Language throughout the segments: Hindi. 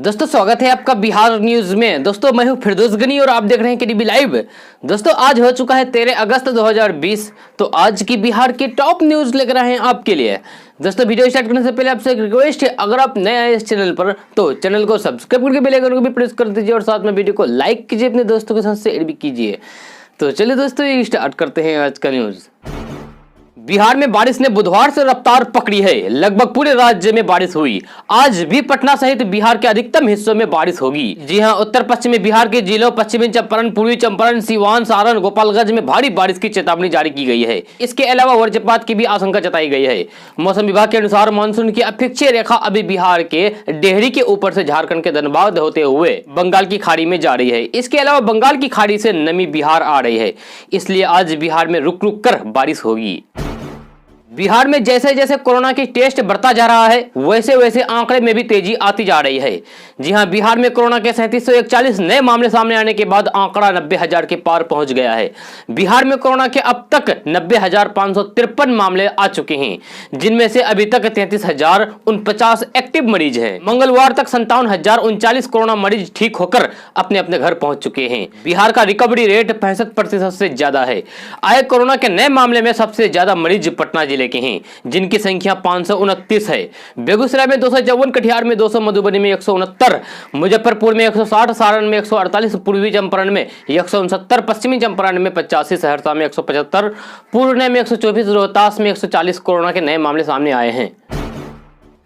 दोस्तों स्वागत है आपका बिहार न्यूज में। दोस्तों मैं हूं फिरदौस गनी और आप देख रहे हैं केडीबी लाइव। दोस्तों आज हो चुका है 13 अगस्त 2020। तो आज की बिहार की टॉप न्यूज लेकर आए हैं आपके लिए। दोस्तों वीडियो स्टार्ट करने से पहले आपसे एक रिक्वेस्ट है, अगर आप नए आए इस चैनल पर तो चैनल को सब्सक्राइब करके बेल आइकन को भी प्रेस कर दीजिए और साथ में वीडियो को लाइक कीजिए, अपने दोस्तों के साथ शेयर भी कीजिए। तो चलिए दोस्तों ये स्टार्ट करते हैं आज का न्यूज। बिहार में बारिश ने बुधवार से रफ्तार पकड़ी है। लगभग पूरे राज्य में बारिश हुई। आज भी पटना सहित बिहार के अधिकतम हिस्सों में बारिश होगी। जी हां, उत्तर पश्चिमी बिहार के जिलों पश्चिमी चंपारण, पूर्वी चंपारण, सीवान, सारण, गोपालगंज में भारी बारिश की चेतावनी जारी की गई है। इसके अलावा वज्रपात की भी आशंका जताई गई है। मौसम विभाग के अनुसार मानसून की अपेक्षीय रेखा अभी बिहार के डेहरी के ऊपर से झारखंड के धनबाद होते हुए बंगाल की खाड़ी में जा रही है। इसके अलावा बंगाल की खाड़ी से नमी बिहार आ रही है, इसलिए आज बिहार में रुक रुक कर बारिश होगी। बिहार में जैसे जैसे कोरोना की टेस्ट बढ़ता जा रहा है वैसे वैसे आंकड़े में भी तेजी आती जा रही है। जी हां, बिहार में कोरोना के 3741 नए मामले सामने आने के बाद आंकड़ा 90,000 के पार पहुंच गया है। बिहार में कोरोना के अब तक 90,553 मामले आ चुके हैं, जिनमें से अभी तक 33,049 एक्टिव मरीज हैं। मंगलवार तक 57,039 कोरोना मरीज ठीक होकर अपने अपने घर पहुंच चुके हैं। बिहार का रिकवरी रेट 65% से ज्यादा है। आए कोरोना के नए मामले में सबसे ज्यादा मरीज पटना जिले के हैं, जिनकी संख्या 529 है। बेगूसराय में 254, कटिहार में 200, मधुबनी में 169, मुजफ्फरपुर में 160, सारण में 148, पूर्वी चंपारण में 169, पश्चिमी चंपारण में 85, सहरसा में 175, पूर्णिया में 124, रोहतास में 140 कोरोना के नए मामले सामने आए हैं।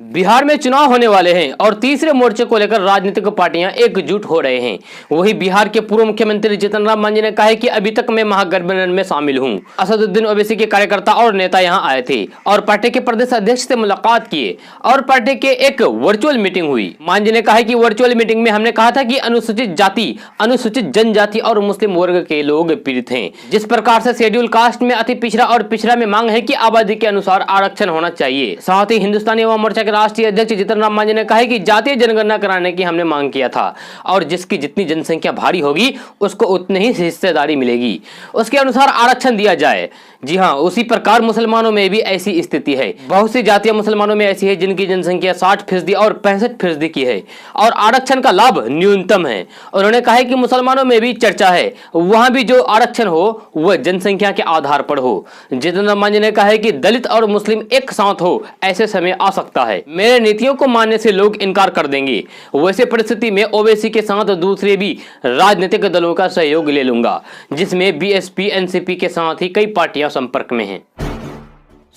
बिहार में चुनाव होने वाले हैं और तीसरे मोर्चे को लेकर राजनीतिक पार्टियां एकजुट हो रहे हैं। वहीं बिहार के पूर्व मुख्यमंत्री जीतन राम मांझी ने कहा है कि अभी तक मैं महागठबंधन में शामिल हूं। असदुद्दीन ओवैसी के कार्यकर्ता और नेता यहां आए थे और पार्टी के प्रदेश अध्यक्ष से मुलाकात किए और पार्टी के एक वर्चुअल मीटिंग हुई। मांझी ने कहा कि वर्चुअल मीटिंग में हमने कहा था कि अनुसूचित जाति, अनुसूचित जनजाति और मुस्लिम वर्ग के लोग पीड़ित हैं। जिस प्रकार से शेड्यूल कास्ट में अति पिछड़ा और पिछड़ा में मांग है कि आबादी के अनुसार आरक्षण होना चाहिए। साथ ही हिंदुस्तानी युवा मोर्चा के राष्ट्रीय अध्यक्ष जीतन राम मांझी ने कहा कि जातीय जनगणना कराने की हमने मांग किया था और जिसकी जितनी जनसंख्या भारी होगी उसको उतनी ही हिस्सेदारी मिलेगी, उसके अनुसार आरक्षण दिया जाए। जी हां, उसी प्रकार मुसलमानों में भी ऐसी स्थिति है। बहुत सी जातियां मुसलमानों में ऐसी है जिनकी जनसंख्या 60% और 65% की है और आरक्षण का लाभ न्यूनतम है। उन्होंने कहा कि मुसलमानों में भी चर्चा है, वहां भी जो आरक्षण हो वह जनसंख्या के आधार पर हो। जीतन राम मांझी ने कहा कि दलित और मुस्लिम एक साथ हो ऐसे समय आ सकता है। मेरे नीतियों को मानने से लोग इनकार कर देंगे। वैसे परिस्थिति में ओवैसी के साथ दूसरे भी राजनीतिक दलों का सहयोग ले लूंगा, जिसमें बीएसपी, एनसीपी के साथ ही कई पार्टियां संपर्क में हैं।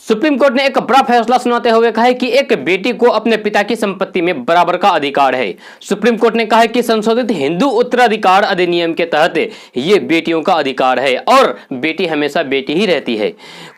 सुप्रीम कोर्ट ने एक बड़ा फैसला सुनाते हुए कहा है कि एक बेटी को अपने पिता की संपत्ति में बराबर का अधिकार है। सुप्रीम कोर्ट ने कहा है कि संशोधित हिंदू उत्तराधिकार अधिनियम के तहत ये बेटियों का अधिकार है और बेटी हमेशा बेटी ही रहती है।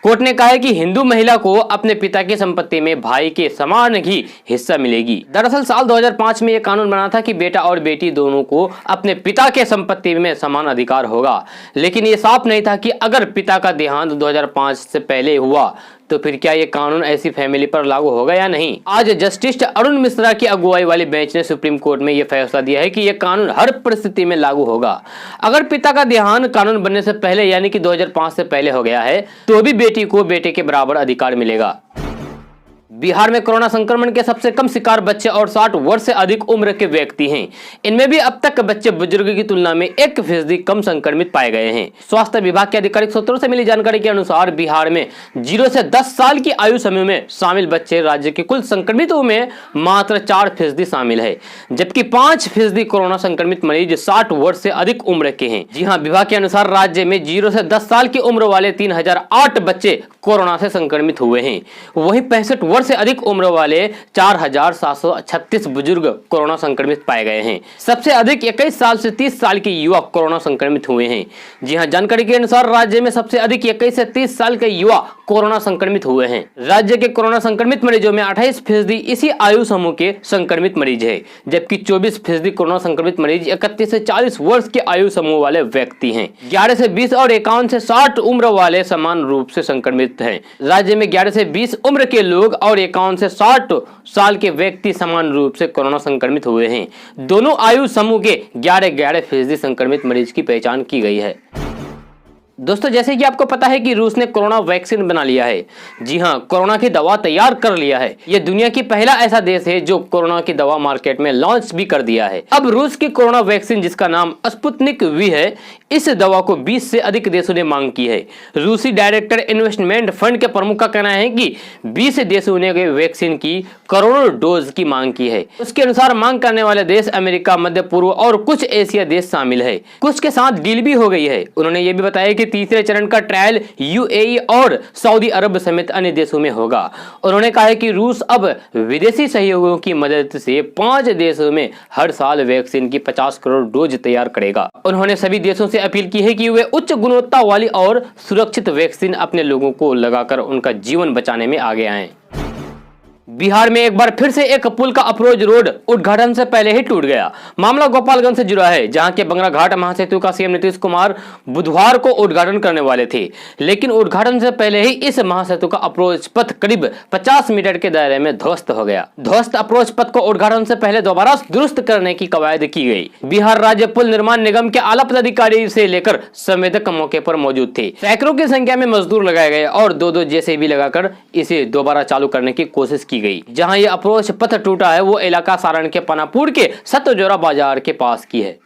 कोर्ट ने कहा है कि हिंदू महिला को अपने पिता की संपत्ति में भाई के समान ही हिस्सा मिलेगी। दरअसल साल 2005 में यह कानून बना था कि बेटा और बेटी दोनों को अपने पिता के संपत्ति में समान अधिकार होगा, लेकिन ये साफ नहीं था कि अगर पिता का देहांत 2005 से पहले हुआ तो फिर क्या ये कानून ऐसी फैमिली पर लागू होगा या नहीं। आज जस्टिस अरुण मिश्रा की अगुवाई वाली बेंच ने सुप्रीम कोर्ट में यह फैसला दिया है कि यह कानून हर परिस्थिति में लागू होगा। अगर पिता का देहांत कानून बनने से पहले यानी कि 2005 से पहले हो गया है तो भी बेटी को बेटे के बराबर अधिकार मिलेगा। बिहार में कोरोना संक्रमण के सबसे कम शिकार बच्चे और 60 वर्ष से अधिक उम्र के व्यक्ति हैं। इनमें भी अब तक बच्चे बुजुर्ग की तुलना में 1% कम संक्रमित पाए गए हैं। स्वास्थ्य विभाग के आधिकारिक सूत्रों से मिली जानकारी के अनुसार बिहार में 0 से 10 साल की आयु समूह में शामिल बच्चे राज्य के कुल संक्रमितों में मात्र 4% शामिल है, जबकि 5% कोरोना संक्रमित मरीज 60 वर्ष से अधिक उम्र के हैं। जी हाँ, विभाग के अनुसार राज्य में 0 से 10 साल की उम्र वाले 3008 बच्चे कोरोना से संक्रमित हुए हैं। वहीं 65 वर्ष से अधिक उम्र वाले 4736 बुजुर्ग कोरोना संक्रमित पाए गए हैं। सबसे अधिक 21 साल से 30 साल के युवा कोरोना संक्रमित हुए हैं। जी हां, जानकारी के अनुसार राज्य में सबसे अधिक 21 से 30 साल के युवा कोरोना संक्रमित हुए हैं। राज्य के कोरोना संक्रमित मरीजों में 28% इसी आयु समूह के संक्रमित मरीज है, जबकि 24% कोरोना संक्रमित मरीज 31 से 40 वर्ष के आयु समूह वाले व्यक्ति हैं। 11 से 20 और 51 से 60 उम्र वाले समान रूप से संक्रमित हैं। राज्य में 11 से 20 उम्र के लोग और 51 से 60 साल के व्यक्ति समान रूप से कोरोना संक्रमित हुए हैं। दोनों आयु समूह के 11% संक्रमित मरीज की पहचान की गई है। दोस्तों जैसे कि आपको पता है कि रूस ने कोरोना वैक्सीन बना लिया है। जी हां, कोरोना की दवा तैयार कर लिया है। यह दुनिया की पहला ऐसा देश है जो कोरोना की दवा मार्केट में लॉन्च भी कर दिया है। अब रूस की कोरोना वैक्सीन जिसका नाम स्पुतनिक वी है, इस दवा को 20 से अधिक देशों ने मांग की है। रूसी डायरेक्टर इन्वेस्टमेंट फंड के प्रमुख का कहना है कि 20 देशों ने वैक्सीन की करोड़ों डोज की मांग की है। उसके अनुसार मांग करने वाले देश अमेरिका, मध्य पूर्व और कुछ एशिया देश शामिल है। कुछ के साथ डील भी हो गई है। उन्होंने ये भी बताया कि तीसरे चरण का ट्रायल यूएई और सऊदी अरब समेत अन्य देशों में होगा। उन्होंने कहा है कि रूस अब विदेशी सहयोगियों की मदद से 5 देशों में हर साल वैक्सीन की 50 करोड़ डोज तैयार करेगा। उन्होंने सभी देशों से अपील की है कि वे उच्च गुणवत्ता वाली और सुरक्षित वैक्सीन अपने लोगों को लगाकर उनका जीवन बचाने में आगे आएं। बिहार में एक बार फिर से एक पुल का अप्रोच रोड उद्घाटन से पहले ही टूट गया। मामला गोपालगंज से जुड़ा है, जहां के बंगरा घाट महासेतु का सीएम नीतीश कुमार बुधवार को उद्घाटन करने वाले थे, लेकिन उद्घाटन से पहले ही इस महासेतु का अप्रोच पथ करीब 50 मीटर के दायरे में ध्वस्त हो गया। ध्वस्त अप्रोच पथ को उद्घाटन से पहले दोबारा दुरुस्त करने की कवायद की गई। बिहार राज्य पुल निर्माण निगम के आला पदाधिकारी से लेकर संवेदक मौके पर मौजूद थे। सैकड़ों की संख्या में मजदूर लगाए गए और 2-2 जेसीबी लगाकर इसे दोबारा चालू करने की कोशिश की गई। जहां ये अप्रोच पथ टूटा है वो इलाका सारण के पनापुर के सतजोरा बाजार के पास की है।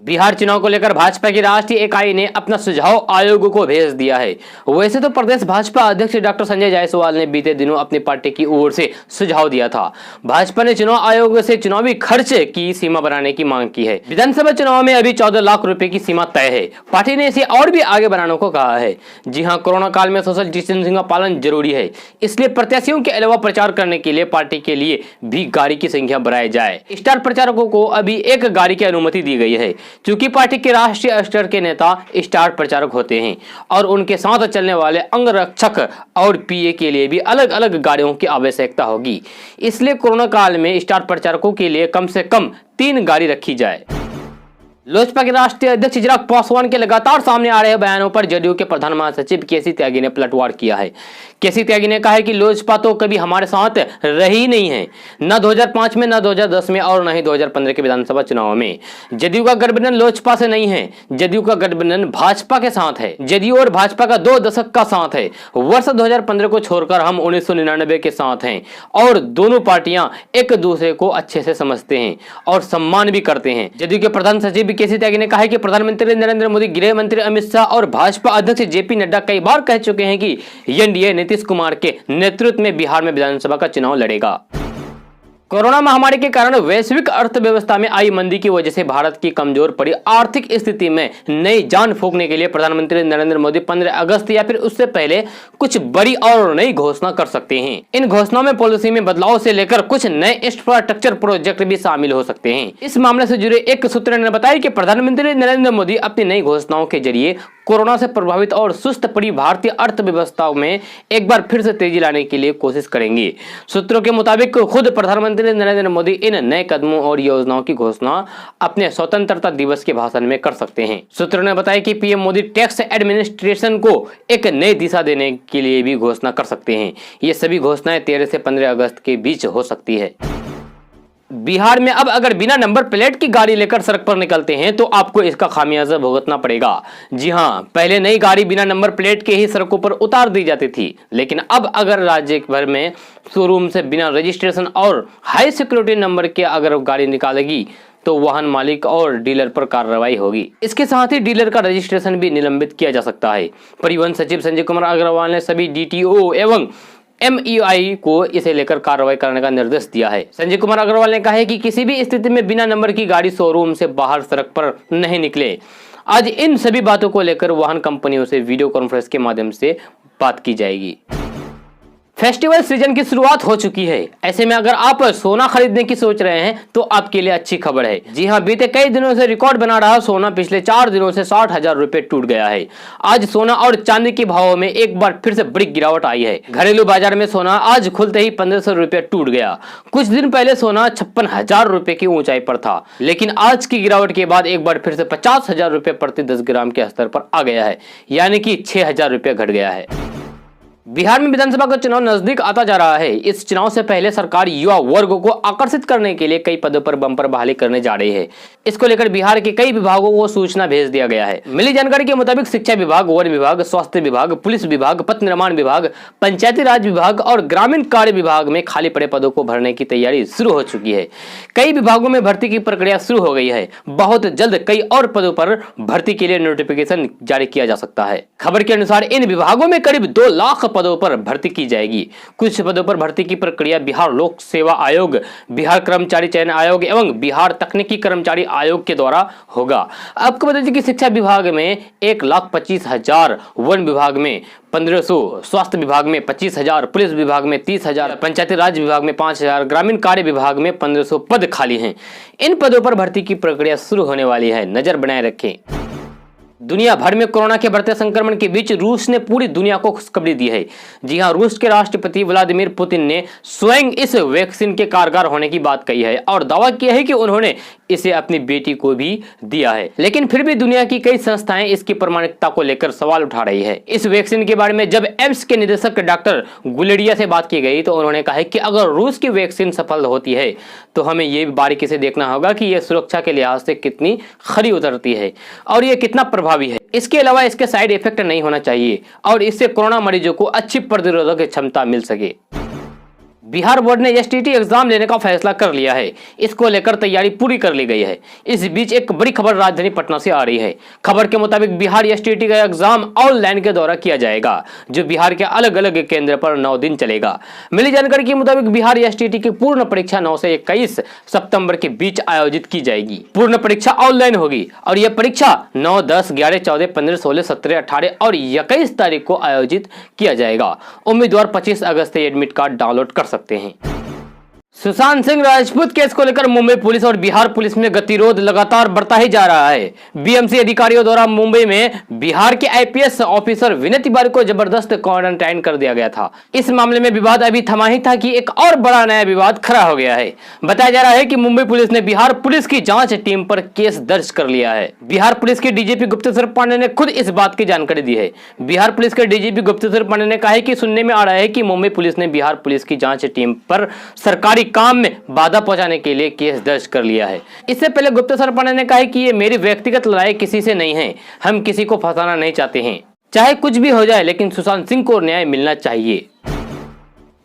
बिहार चुनाव को लेकर भाजपा की राष्ट्रीय इकाई ने अपना सुझाव आयोग को भेज दिया है। वैसे तो प्रदेश भाजपा अध्यक्ष डॉक्टर संजय जायसवाल ने बीते दिनों अपनी पार्टी की ओर से सुझाव दिया था। भाजपा ने चुनाव आयोग से चुनावी खर्च की सीमा बनाने की मांग की है। विधानसभा चुनाव में अभी 14 लाख रुपए की सीमा तय है। पार्टी ने इसे और भी आगे बढ़ाने को कहा है। जी हाँ, कोरोना काल में सोशल डिस्टेंसिंग का पालन जरूरी है, इसलिए प्रत्याशियों के अलावा प्रचार करने के लिए पार्टी के लिए भी गाड़ी की संख्या बढ़ाई जाए। स्टार प्रचारकों को अभी एक गाड़ी की अनुमति दी गई है, क्योंकि पार्टी के राष्ट्रीय स्तर के नेता स्टार प्रचारक होते हैं और उनके साथ चलने वाले अंगरक्षक और पीए के लिए भी अलग अलग गाड़ियों की आवश्यकता होगी। इसलिए कोरोना काल में स्टार प्रचारकों के लिए कम से कम 3 गाड़ी रखी जाए। लोजपा के राष्ट्रीय अध्यक्ष चिराग पासवान के लगातार सामने आ रहे बयानों पर जदयू के प्रधान महासचिव केसी त्यागी ने पलटवार किया है। केसी त्यागी ने कहा है कि लोजपा तो कभी हमारे साथ रही नहीं है, न 2005 में, न 2010 में और न ही 2015 के विधानसभा चुनाव में। जदयू का गठबंधन लोजपा से नहीं है, जदयू का गठबंधन भाजपा के साथ है। जदयू और भाजपा का 2 दशक का साथ है। वर्ष 2015 को छोड़कर हम 1999 के साथ हैं और दोनों पार्टियां एक दूसरे को अच्छे से समझते हैं और सम्मान भी करते हैं। जदयू के प्रधान सचिव केसी त्यागी ने कहा है कि प्रधानमंत्री नरेंद्र मोदी, गृह मंत्री अमित शाह और भाजपा अध्यक्ष जेपी नड्डा कई बार कह चुके हैं कि एनडीए नीतीश कुमार के नेतृत्व में बिहार में विधानसभा का चुनाव लड़ेगा। कोरोना महामारी के कारण वैश्विक अर्थव्यवस्था में आई मंदी की वजह से भारत की कमजोर पड़ी आर्थिक स्थिति में नई जान फूंकने के लिए प्रधानमंत्री नरेंद्र मोदी 15 अगस्त या फिर उससे पहले कुछ बड़ी और नई घोषणा कर सकते हैं। इन घोषणाओं में पॉलिसी में बदलाव से लेकर कुछ नए इंफ्रास्ट्रक्चर प्रोजेक्ट भी शामिल हो सकते हैं। इस मामले से जुड़े एक सूत्र ने बताया कि प्रधानमंत्री नरेंद्र मोदी अपनी नई घोषणाओं के जरिए कोरोना से प्रभावित और सुस्त पड़ी भारतीय अर्थव्यवस्था में एक बार फिर से तेजी लाने के लिए कोशिश करेंगे। सूत्रों के मुताबिक खुद प्रधानमंत्री नरेंद्र मोदी इन नए कदमों और योजनाओं की घोषणा अपने स्वतंत्रता दिवस के भाषण में कर सकते हैं। सूत्रों ने बताया कि पीएम मोदी टैक्स एडमिनिस्ट्रेशन को एक नई दिशा देने के लिए भी घोषणा कर सकते हैं। ये सभी घोषणाएं 13 से 15 अगस्त के बीच हो सकती है। बिहार में अब अगर बिना नंबर प्लेट की गाड़ी लेकर सड़क पर निकलते हैं तो आपको इसका खामियाजा भुगतना पड़ेगा। जी हां, पहले नई गाड़ी बिना नंबर प्लेट के ही सड़कों पर उतार दी जाती थी, लेकिन अब अगर राज्य भर में शोरूम से बिना रजिस्ट्रेशन और हाई सिक्योरिटी नंबर के अगर गाड़ी निकालेगी तो वाहन मालिक और डीलर पर कार्रवाई होगी। इसके साथ ही डीलर का रजिस्ट्रेशन भी निलंबित किया जा सकता है। परिवहन सचिव संजय कुमार अग्रवाल ने सभी डीटीओ एवं एमईआई को इसे लेकर कार्रवाई करने का निर्देश दिया है। संजय कुमार अग्रवाल ने कहा है कि किसी भी स्थिति में बिना नंबर की गाड़ी शोरूम से बाहर सड़क पर नहीं निकले। आज इन सभी बातों को लेकर वाहन कंपनियों से वीडियो कॉन्फ्रेंस के माध्यम से बात की जाएगी। फेस्टिवल सीजन की शुरुआत हो चुकी है। ऐसे में अगर आप सोना खरीदने की सोच रहे हैं तो आपके लिए अच्छी खबर है। जी हां, बीते कई दिनों से रिकॉर्ड बना रहा सोना पिछले 4 दिनों से 60,000 रुपए टूट गया है। आज सोना और चांदी के भावों में एक बार फिर से बड़ी गिरावट आई है। घरेलू बाजार में सोना आज खुलते ही 1500 रुपए टूट गया। कुछ दिन पहले सोना 56,000 रुपए की ऊंचाई पर था, लेकिन आज की गिरावट के बाद एक बार फिर से 50,000 रुपए प्रति 10 ग्राम के स्तर पर आ गया है, यानी कि 6,000 रुपए घट गया है। बिहार में विधानसभा का चुनाव नजदीक आता जा रहा है। इस चुनाव से पहले सरकार युवा वर्ग को आकर्षित करने के लिए कई पदों पर बंपर बहाली करने जा रही है। इसको लेकर बिहार के कई विभागों को सूचना भेज दिया गया है। मिली जानकारी के मुताबिक शिक्षा विभाग, वन विभाग, स्वास्थ्य विभाग, पुलिस विभाग, पथ निर्माण विभाग, पंचायती राज विभाग और ग्रामीण कार्य विभाग में खाली पड़े पदों को भरने की तैयारी शुरू हो चुकी है। कई विभागों में भर्ती की प्रक्रिया शुरू हो गई है। बहुत जल्द कई और पदों पर भर्ती के लिए नोटिफिकेशन जारी किया जा सकता है। खबर के अनुसार इन विभागों में करीब 2 लाख पदों पर भर्ती की जाएगी। कुछ पदों पर भर्ती की प्रक्रिया बिहार लोक सेवा आयोग, बिहार कर्मचारी चयन आयोग एवं बिहार तकनीकी कर्मचारी आयोग के द्वारा होगा। आपको बता दें कि शिक्षा विभाग में 1,25,000, वन विभाग में 1,500, स्वास्थ्य विभाग में 25,000, पुलिस विभाग में 30,000, पंचायती राज विभाग में 5,000, ग्रामीण कार्य विभाग में 1,500 पद खाली हैं। इन पदों पर भर्ती की प्रक्रिया शुरू होने वाली है। नजर बनाए रखें। दुनिया भर में कोरोना के बढ़ते संक्रमण के बीच रूस ने पूरी दुनिया को खुशखबरी दी है। जी हां, रूस के राष्ट्रपति व्लादिमीर पुतिन ने स्वयं इस वैक्सीन के कारगर होने की बात कही है और दावा किया है कि उन्होंने इसे अपनी बेटी को भी दिया है। लेकिन फिर भी दुनिया की कई संस्थाएं इसकी प्रामाणिकता को लेकर सवाल उठा रही है। इस वैक्सीन के बारे में जब एम्स के निदेशक डॉक्टर गुलेरिया से बात की गई तो उन्होंने कहा कि अगर रूस की वैक्सीन सफल होती है तो हमें ये बारीकी से देखना होगा कि यह सुरक्षा के लिहाज से कितनी खरी उतरती है और यह कितना प्रभावी है। इसके अलावा इसके साइड इफेक्ट नहीं होना चाहिए और इससे कोरोना मरीजों को अच्छी प्रतिरोधक क्षमता मिल सके। बिहार बोर्ड ने एसटीटी एग्जाम लेने का फैसला कर लिया है। इसको लेकर तैयारी पूरी कर ली गई है। इस बीच एक बड़ी खबर राजधानी पटना से आ रही है। खबर के मुताबिक बिहार एसटीटी का एग्जाम ऑनलाइन के द्वारा किया जाएगा, जो बिहार के अलग अलग केंद्र पर 9 दिन चलेगा। मिली जानकारी के मुताबिक बिहार एसटीटी की पूर्ण परीक्षा 9 से 21 सितंबर के बीच आयोजित की जाएगी। पूर्ण परीक्षा ऑनलाइन होगी और यह परीक्षा 9, 10, 11, 14, 15, 16, 17, 18 और 21 तारीख को आयोजित किया जाएगा। उम्मीदवार 25 अगस्त से एडमिट कार्ड डाउनलोड कर सकते हैं। सुशांत सिंह राजपूत केस को लेकर मुंबई पुलिस और बिहार पुलिस में गतिरोध लगातार बढ़ता ही जा रहा है। बीएमसी अधिकारियों द्वारा मुंबई में बिहार के आईपीएस ऑफिसर विनय तिवारी को जबरदस्त क्वारंटाइन कर दिया गया था। इस मामले में विवाद अभी थमा ही था कि एक और बड़ा नया विवाद खड़ा हो गया है। बताया जा रहा है कि मुंबई पुलिस ने बिहार पुलिस की जांच टीम पर केस दर्ज कर लिया है। बिहार पुलिस के डीजीपी गुप्तेश्वर पांडे ने खुद इस बात की जानकारी दी है। बिहार पुलिस के डीजीपी गुप्तेश्वर पांडे ने कहा है कि सुनने में आ रहा है कि मुंबई पुलिस ने बिहार पुलिस की जांच टीम पर सरकारी काम में बाधा पहुंचाने के लिए केस दर्ज कर लिया है। इससे पहले गुप्तेश्वर पांडे ने कहा कि ये मेरी व्यक्तिगत लड़ाई किसी से नहीं है। हम किसी को फंसाना नहीं चाहते हैं। चाहे कुछ भी हो जाए, लेकिन सुशांत सिंह को न्याय मिलना चाहिए।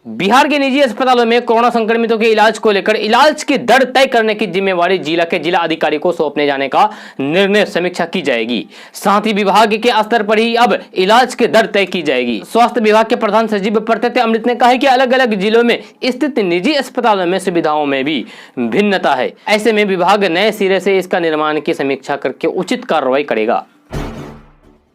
बिहार के निजी अस्पतालों में कोरोना संक्रमितों के इलाज को लेकर इलाज की दर तय करने की जिम्मेवारी जिला के जिला अधिकारी को सौंपने जाने का निर्णय समीक्षा की जाएगी। साथ ही विभाग के स्तर पर ही अब इलाज की दर तय की जाएगी। स्वास्थ्य विभाग के प्रधान सचिव प्रत्यय अमृत ने कहा है कि अलग अलग जिलों में स्थित निजी अस्पतालों में सुविधाओं में भी भिन्नता है। ऐसे में विभाग नए सिरे से इसका निर्माण की समीक्षा करके उचित कार्रवाई करेगा।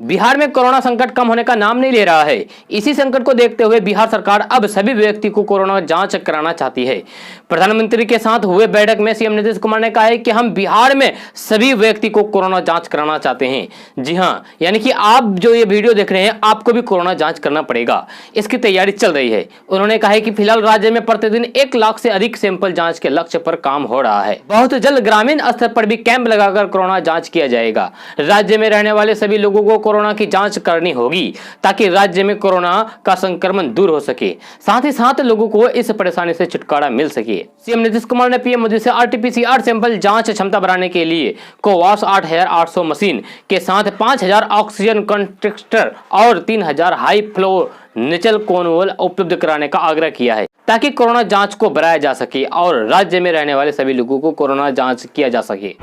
बिहार में कोरोना संकट कम होने का नाम नहीं ले रहा है। इसी संकट को देखते हुए बिहार सरकार अब सभी व्यक्ति को कोरोना जांच कराना चाहती है। प्रधानमंत्री के साथ हुए बैठक में सीएम नीतीश कुमार ने कहा है कि हम बिहार में सभी व्यक्ति को कोरोना जांच कराना चाहते हैं। जी हां, यानी कि आप जो ये वीडियो देख रहे हैं, आपको भी कोरोना जांच करना पड़ेगा। इसकी तैयारी चल रही है। उन्होंने कहा है कि फिलहाल राज्य में प्रतिदिन 1 लाख से अधिक सैंपल जाँच के लक्ष्य पर काम हो रहा है। बहुत जल्द ग्रामीण स्तर पर भी कैंप लगाकर कोरोना जाँच किया जाएगा। राज्य में रहने वाले सभी लोगों को कोरोना की जांच करनी होगी ताकि राज्य में कोरोना का संक्रमण दूर हो सके। साथ ही साथ लोगों को इस परेशानी से छुटकारा मिल सके। सीएम नीतीश कुमार ने पीएम मोदी से आरटीपीसीआर सैंपल जांच क्षमता बढ़ाने के लिए कोवास 8,800 मशीन के साथ 5,000 ऑक्सीजन कंसंट्रेटर और 3,000 हाई फ्लो नेचल कोनवोल उपलब्ध कराने का आग्रह किया है ताकि कोरोना जांच को बढ़ाया जा सके और राज्य में रहने वाले सभी लोगों को कोरोना जांच किया जा सके।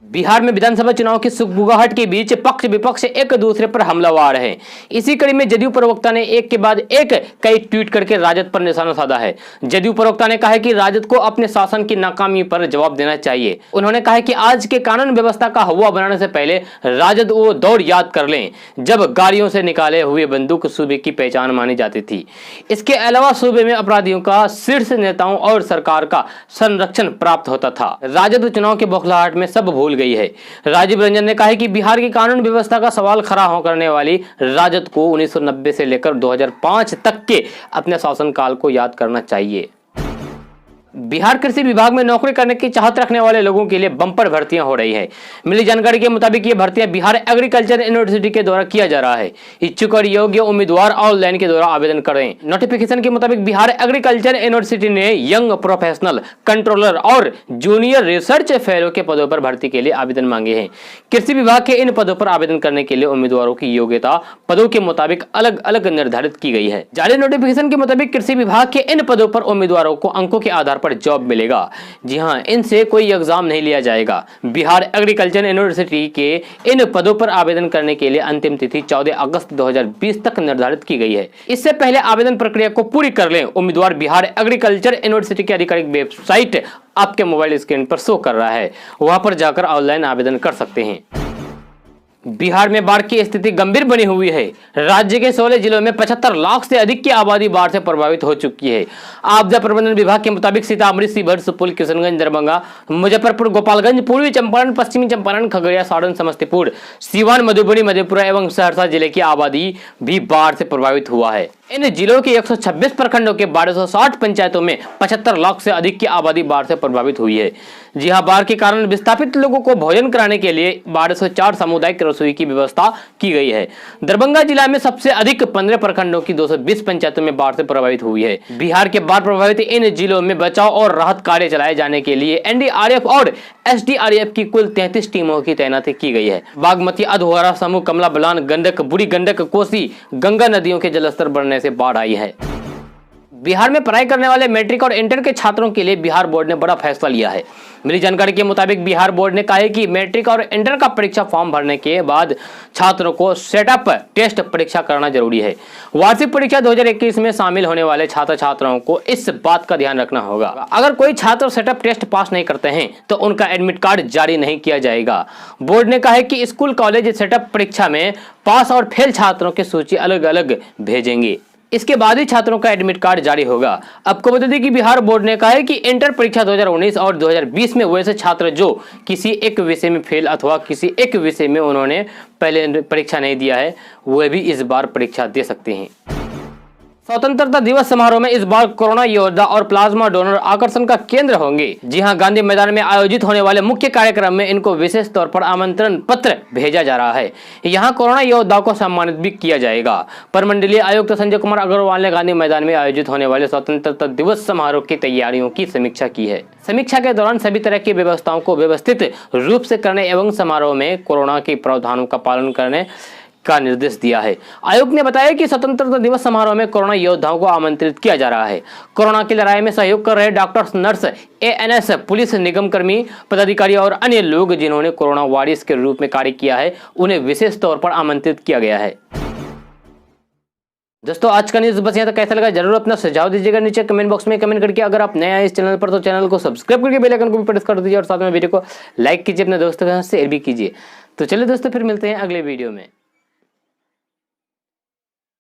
बिहार में विधानसभा चुनाव की सुगबुगाहट के बीच पक्ष विपक्ष एक दूसरे पर हमलावर हैं। इसी कड़ी में जदयू प्रवक्ता ने एक के बाद एक कई ट्वीट करके राजद पर निशाना साधा है। जदयू प्रवक्ता ने कहा है कि राजद को अपने शासन की नाकामी पर जवाब देना चाहिए। उन्होंने कहा है कि आज के कानून व्यवस्था का हवा बनाने से पहले राजद वो दौर याद कर लें जब गाड़ियों से निकाले हुए बंदूक सूबे की पहचान मानी जाती थी। इसके अलावा सूबे में अपराधियों का शीर्ष नेताओं और सरकार का संरक्षण प्राप्त होता था। राजद चुनाव के बौखलाहट में सब भूल गई है। राजीव रंजन ने कहा है कि बिहार की कानून व्यवस्था का सवाल खड़ा हो करने वाली राजद को 1990 से लेकर 2005 तक के अपने शासनकाल को याद करना चाहिए। बिहार कृषि विभाग में नौकरी करने की चाहत रखने वाले लोगों के लिए बम्पर भर्तियां हो रही है। मिली जानकारी के मुताबिक ये भर्तियां बिहार एग्रीकल्चर यूनिवर्सिटी के द्वारा किया जा रहा है। इच्छुक और योग्य उम्मीदवार ऑनलाइन के द्वारा आवेदन करें। नोटिफिकेशन के मुताबिक बिहार एग्रीकल्चर यूनिवर्सिटी ने यंग प्रोफेशनल, कंट्रोलर और जूनियर रिसर्च फेलो के पदों पर भर्ती के लिए आवेदन मांगे हैं। कृषि विभाग के इन पदों पर आवेदन करने के लिए उम्मीदवारों की योग्यता पदों के मुताबिक अलग अलग निर्धारित की गई है। जारी नोटिफिकेशन के मुताबिक कृषि विभाग के इन पदों पर उम्मीदवारों को अंकों के आधार पर जॉब मिलेगा। जी हां, इनसे कोई एग्जाम नहीं लिया जाएगा। बिहार एग्रीकल्चर यूनिवर्सिटी के इन पदों पर आवेदन करने के लिए अंतिम तिथि 14 अगस्त 2020 तक निर्धारित की गई है। इससे पहले आवेदन प्रक्रिया को पूरी कर लें। उम्मीदवार बिहार एग्रीकल्चर यूनिवर्सिटी की आधिकारिक वेबसाइट आपके मोबाइल स्क्रीन पर शो कर रहा है, वहां पर जाकर ऑनलाइन आवेदन कर सकते हैं। बिहार में बाढ़ की स्थिति गंभीर बनी हुई है। राज्य के 16 जिलों में 75 लाख से अधिक की आबादी बाढ़ से प्रभावित हो चुकी है। आपदा प्रबंधन विभाग के मुताबिक सीतामढ़ी, शिवहर, सुपौल, किशनगंज, दरभंगा, मुजफ्फरपुर, गोपालगंज, पूर्वी चंपारण, पश्चिमी चंपारण, खगड़िया, सारण, समस्तीपुर, सीवान, मधुबनी, मधेपुरा एवं सहरसा जिले की आबादी भी बाढ़ से प्रभावित हुआ है। इन जिलों के 126 प्रखंडों के 1260 पंचायतों में 75 लाख से अधिक की आबादी बाढ़ से प्रभावित हुई है। जी हां, बाढ़ के कारण विस्थापित लोगों को भोजन कराने के लिए 1204 सामुदायिक रसोई की व्यवस्था की गई है। दरभंगा जिला में सबसे अधिक 15 प्रखंडों की 220 पंचायतों में बाढ़ से प्रभावित हुई है। बिहार के बाढ़ प्रभावित इन जिलों में बचाव और राहत कार्य चलाए जाने के लिए एनडीआरएफ और एसडीआरएफ की कुल 33 टीमों की तैनाती की गई है। बागमती, अधवारा समूह, कमला बलान, गंडक, बूढ़ी गंडक, कोसी, गंगा नदियों के जलस्तर बढ़ने से बाढ़ आई है। बिहार में पढ़ाई करने वाले मैट्रिक और इंटर के छात्रों के लिए बिहार बोर्ड ने बड़ा फैसला लिया है। मिली जानकारी के मुताबिक बिहार बोर्ड ने कहा है कि मैट्रिक और इंटर का परीक्षा फॉर्म भरने के बाद छात्रों को सेटअप टेस्ट परीक्षा करना जरूरी है। वार्षिक परीक्षा 2021 में शामिल होने वाले छात्र छात्राओं को इस बात का ध्यान रखना होगा। अगर कोई छात्र सेटअप टेस्ट पास नहीं करते हैं तो उनका एडमिट कार्ड जारी नहीं किया जाएगा। बोर्ड ने कहा है कि स्कूल, कॉलेज सेटअप परीक्षा में पास और फेल छात्रों की सूची अलग अलग भेजेंगे। इसके बाद ही छात्रों का एडमिट कार्ड जारी होगा। आपको बता दें कि बिहार बोर्ड ने कहा है कि इंटर परीक्षा 2019 और 2020 में वैसे छात्र जो किसी एक विषय में फेल अथवा किसी एक विषय में उन्होंने पहले परीक्षा नहीं दिया है, वे भी इस बार परीक्षा दे सकते हैं। स्वतंत्रता दिवस समारोह में इस बार कोरोना योद्धा और प्लाज्मा डोनर आकर्षण का केंद्र होंगे। जी हां, गांधी मैदान में आयोजित होने वाले मुख्य कार्यक्रम में इनको विशेष तौर पर आमंत्रण पत्र भेजा जा रहा है। यहां कोरोना योद्धाओं को सम्मानित भी किया जाएगा। प्रमंडलीय आयुक्त संजय कुमार अग्रवाल ने गांधी मैदान में आयोजित होने वाले स्वतंत्रता दिवस समारोह की तैयारियों की समीक्षा की है। समीक्षा के दौरान सभी तरह की व्यवस्थाओं को व्यवस्थित रूप से करने एवं समारोह में कोरोना के प्रावधानों का पालन करने का निर्देश दिया है। आयोग ने बताया कि स्वतंत्रता दिवस समारोह में कोरोना योद्धाओं को आमंत्रित किया जा रहा है। कोरोना की लड़ाई में सहयोग कर रहे डॉक्टर्स, नर्स, एएनएस, पुलिस, निगम कर्मी, पदाधिकारी और अन्य लोग जिन्होंने कोरोना वॉरियर्स के रूप में कार्य किया है, उन्हें विशेष तौर पर आमंत्रित किया गया है। दोस्तों, आज का न्यूज़ बस यहाँ तक। कैसा लगा जरूर अपना सुझाव दीजिएगा नीचे कमेंट बॉक्स में कमेंट करके। अगर आप नए आए इस चैनल पर तो चैनल को सब्सक्राइब करके बेल आइकन को भी प्रेस कर दीजिए और साथ में वीडियो को लाइक कीजिए, अपने दोस्तों के साथ शेयर भी कीजिए। तो चलिए दोस्तों, फिर मिलते हैं अगले वीडियो में।